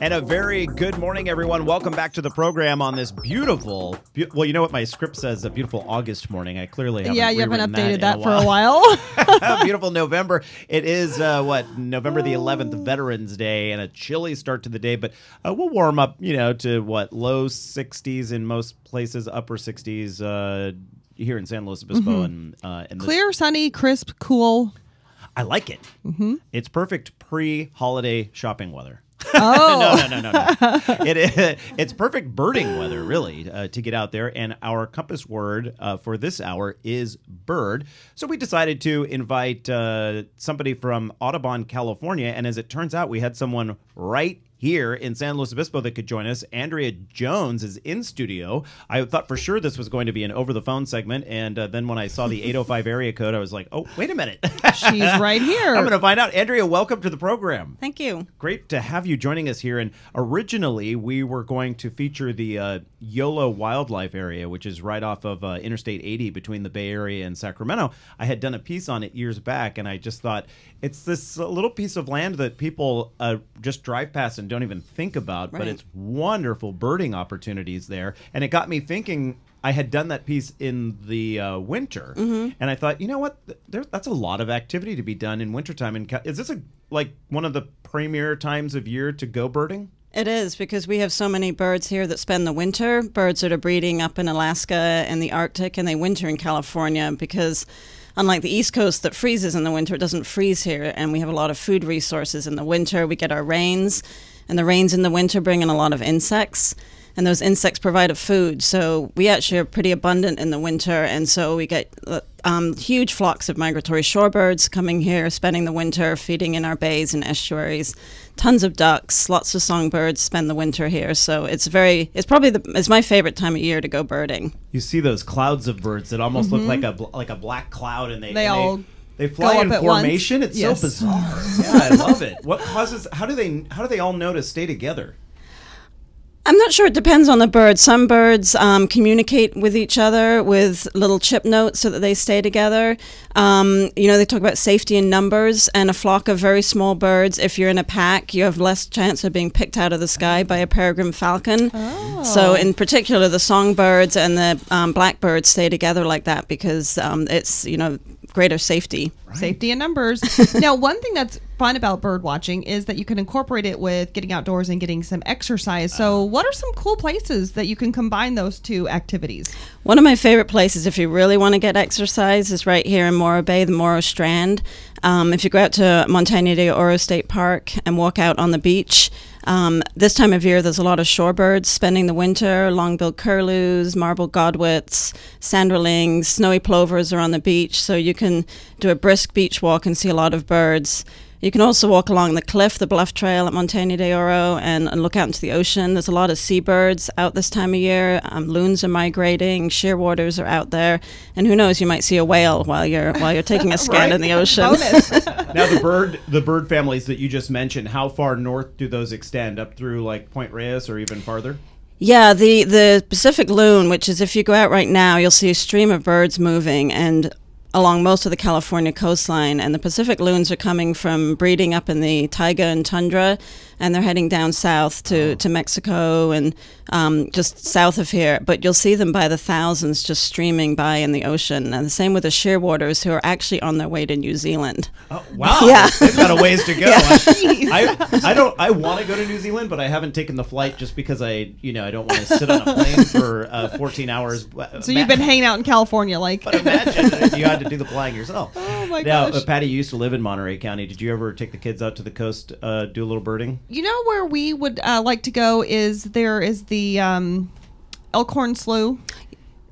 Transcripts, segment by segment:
And a very good morning, everyone. Welcome back to the program on this beautiful, well, you know what my script says, a beautiful August morning. I clearly haven't you haven't updated that for a while. Beautiful November. It is, November the 11th, Veterans Day, and a chilly start to the day. But we'll warm up, to low 60s in most places, upper 60s here in San Luis Obispo. And Clear, sunny, crisp, cool. I like it. Mm-hmm. It's perfect pre-holiday shopping weather. Oh. No. It's perfect birding weather, really, to get out there. And our compass word for this hour is bird. So we decided to invite somebody from Audubon, California. And as it turns out, we had someone right here in San Luis Obispo that could join us. Andrea Jones is in studio. I thought for sure this was going to be an over-the-phone segment, and then when I saw the 805 area code, I was like, oh, wait a minute. She's right here. I'm going to find out. Andrea, welcome to the program. Thank you. Great to have you joining us here. And originally, we were going to feature the Yolo Wildlife Area, which is right off of Interstate 80 between the Bay Area and Sacramento. I had done a piece on it years back, and I just thought, it's this little piece of land that people just drive past and don't even think about, but it's wonderful birding opportunities there. And it got me thinking, I had done that piece in the winter, and I thought, you know what, that's a lot of activity to be done in wintertime. And is this one of the premier times of year to go birding? It is, because we have so many birds here that spend the winter. Birds that are breeding up in Alaska and the Arctic, and they winter in California because unlike the East Coast that freezes in the winter, it doesn't freeze here, and we have a lot of food resources in the winter. We get our rains, and the rains in the winter bring in a lot of insects, and those insects provide a food. So we actually are pretty abundant in the winter, and so we get huge flocks of migratory shorebirds coming here, spending the winter, feeding in our bays and estuaries. Tons of ducks, lots of songbirds spend the winter here. So it's my favorite time of year to go birding. You see those clouds of birds that almost look like a black cloud, and they fly in formation. Once. It's so bizarre. Yeah, I love it. What causes? How do they all know to stay together? I'm not sure. It depends on the bird. Some birds communicate with each other with little chip notes so that they stay together. They talk about safety in numbers, and a flock of very small birds, if you're in a pack, you have less chance of being picked out of the sky by a peregrine falcon. Oh. So in particular, the songbirds and the blackbirds stay together like that because it's, greater safety. Right. Safety in numbers. Now, one thing that's fun about bird watching is that you can incorporate it with getting outdoors and getting some exercise. So what are some cool places that you can combine those two activities? One of my favorite places, if you really want to get exercise, is right here in Morro Bay, the Morro Strand. If you go out to Montaña de Oro State Park and walk out on the beach, this time of year, there's a lot of shorebirds spending the winter. Long-billed curlews, marble godwits, sanderlings, snowy plovers are on the beach, so you can do a brisk beach walk and see a lot of birds. You can also walk along the cliff, the bluff trail at Montaña de Oro, and look out into the ocean. There's a lot of seabirds out this time of year. Loons are migrating, shearwaters are out there, and who knows, you might see a whale while you're taking a scan in the ocean. Now, the bird families that you just mentioned, how far north do those extend? Up through like Point Reyes or even farther? Yeah, the Pacific loon, which is, if you go out right now, you'll see a stream of birds moving, and along most of the California coastline, and the Pacific loons are coming from breeding up in the taiga and tundra, and they're heading down south to Mexico and just south of here. But you'll see them by the thousands just streaming by in the ocean. And the same with the shearwaters, who are actually on their way to New Zealand. Oh, wow. Yeah. They've got a ways to go. Yeah. I want to go to New Zealand, but I haven't taken the flight just because I don't want to sit on a plane for 14 hours. So you've been hanging out in California, But imagine if you had to do the flying yourself. Oh my gosh. Now, Patty, you used to live in Monterey County. Did you ever take the kids out to the coast, do a little birding? You know where we would like to go is the Elkhorn Slough.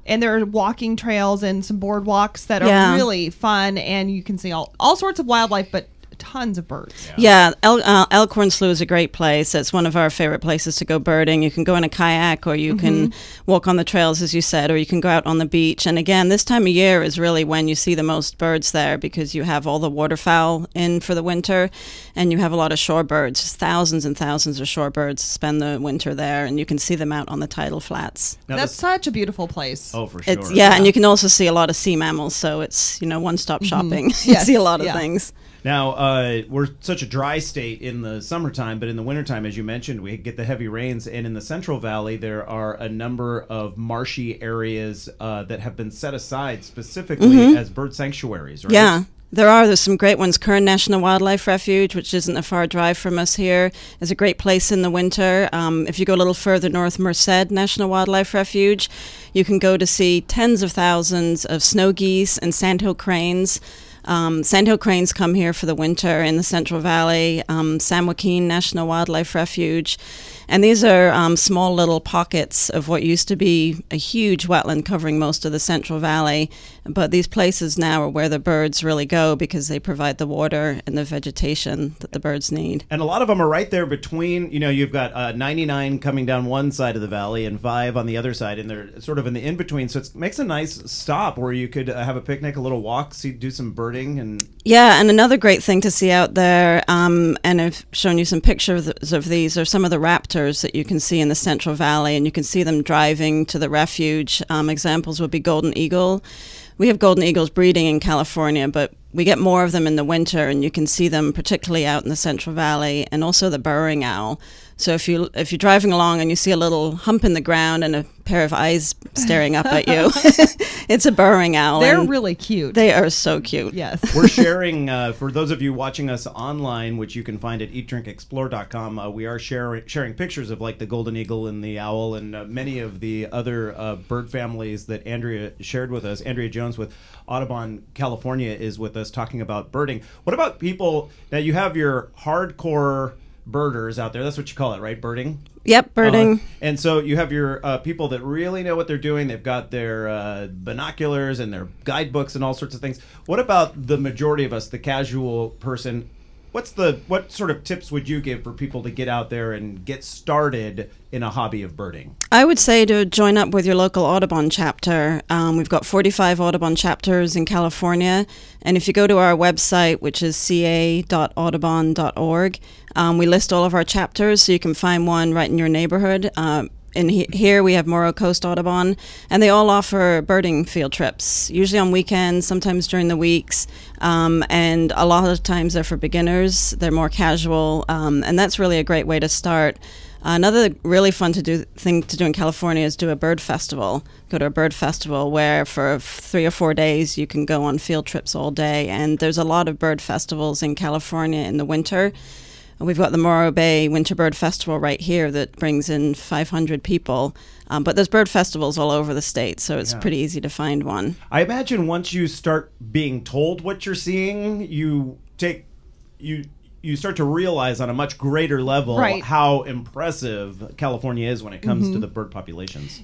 And there are walking trails and some boardwalks that are really fun, and you can see all sorts of wildlife, but tons of birds. Yeah, Elkhorn Slough is a great place. It's one of our favorite places to go birding. You can go in a kayak, or you can walk on the trails, as you said, or you can go out on the beach. And again, this time of year is really when you see the most birds there, because you have all the waterfowl in for the winter, and you have a lot of shorebirds. Thousands and thousands of shorebirds spend the winter there, and you can see them out on the tidal flats. Now, that's such a beautiful place. Oh, for sure. And you can also see a lot of sea mammals, so it's, one-stop shopping. You see a lot of things. Now, we're such a dry state in the summertime, but in the wintertime, as you mentioned, we get the heavy rains. And in the Central Valley, there are a number of marshy areas that have been set aside specifically as bird sanctuaries, right? Yeah. There's some great ones. Kern National Wildlife Refuge, which isn't a far drive from us here, is a great place in the winter. If you go a little further north, Merced National Wildlife Refuge, you can go to see tens of thousands of snow geese and sandhill cranes. Sandhill cranes come here for the winter in the Central Valley. San Joaquin National Wildlife Refuge. And these are small little pockets of what used to be a huge wetland covering most of the Central Valley. But these places now are where the birds really go because they provide the water and the vegetation that the birds need. And a lot of them are right there between, you've got 99 coming down one side of the valley and 5 on the other side, and they're sort of in the in-between. So it makes a nice stop where you could have a picnic, a little walk, do some birding. Yeah, and another great thing to see out there, and I've shown you some pictures of these, are some of the raptors that you can see in the Central Valley, and you can see them driving to the refuge. Examples would be golden eagle. We have golden eagles breeding in California, but we get more of them in the winter, and you can see them particularly out in the Central Valley, and also the burrowing owl. So if you're driving along and you see a little hump in the ground and a pair of eyes staring up at you, it's a burrowing owl. They're really cute. They are so cute. Yes. We're sharing, for those of you watching us online, which you can find at eatdrinkexplore.com, we are sharing pictures of like the golden eagle and the owl and many of the other bird families that Andrea shared with us. Andrea Jones with Audubon California is with us talking about birding. What about people, now you have your hardcore birders out there. That's what you call it, right? Birding? Yep, birding. And so you have your people that really know what they're doing. They've got their binoculars and their guidebooks and all sorts of things. What about the majority of us, the casual person? What sort of tips would you give for people to get out there and get started in a hobby of birding? I would say to join up with your local Audubon chapter. We've got 45 Audubon chapters in California, and if you go to our website, which is ca.audubon.org, we list all of our chapters, so you can find one right in your neighborhood. Here we have Morrow Coast Audubon, and they all offer birding field trips, usually on weekends, sometimes during the weeks, and a lot of times they're for beginners. They're more casual, and that's really a great way to start. Another really fun thing to do in California is do a bird festival. Go to a bird festival where for 3 or 4 days you can go on field trips all day, and there's a lot of bird festivals in California in the winter. We've got the Morro Bay Winter Bird Festival right here that brings in 500 people. But there's bird festivals all over the state, so it's pretty easy to find one. I imagine once you start being told what you're seeing, you start to realize on a much greater level how impressive California is when it comes to the bird populations.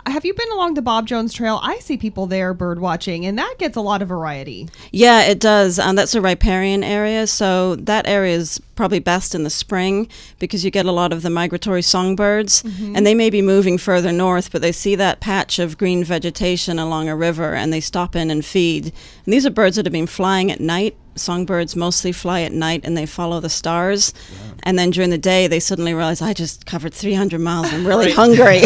Have you been along the Bob Jones Trail? I see people there bird watching, and that gets a lot of variety. Yeah, it does. That's a riparian area, so that area is probably best in the spring because you get a lot of the migratory songbirds, and they may be moving further north, but they see that patch of green vegetation along a river, and they stop in and feed. And these are birds that have been flying at night. Songbirds mostly fly at night and they follow the stars. And then during the day, they suddenly realize, I just covered 300 miles. I'm really hungry.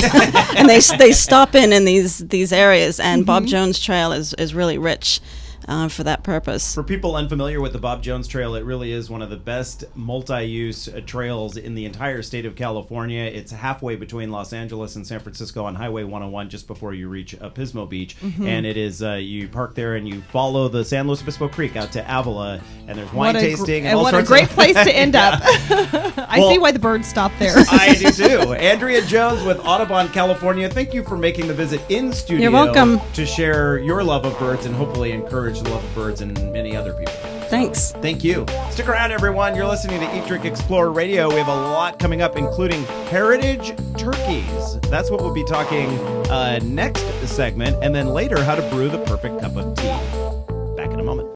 And they stop in these areas. And Bob Jones Trail is really rich for that purpose. For people unfamiliar with the Bob Jones Trail, it really is one of the best multi-use trails in the entire state of California. It's halfway between Los Angeles and San Francisco on Highway 101 just before you reach Pismo Beach. And it is, you park there and you follow the San Luis Obispo Creek out to Avila, and there's wine tasting and all sorts of... What a great place to end up. I see why the birds stop there. I do too. Andrea Jones with Audubon California, thank you for making the visit in studio. You're welcome. To share your love of birds and hopefully encourage the love of birds and many other people. Thanks. Thank you. Stick around, everyone. You're listening to Eat, Drink, Explore Radio. We have a lot coming up, including heritage turkeys. That's what we'll be talking next segment. And then later, how to brew the perfect cup of tea. Back in a moment.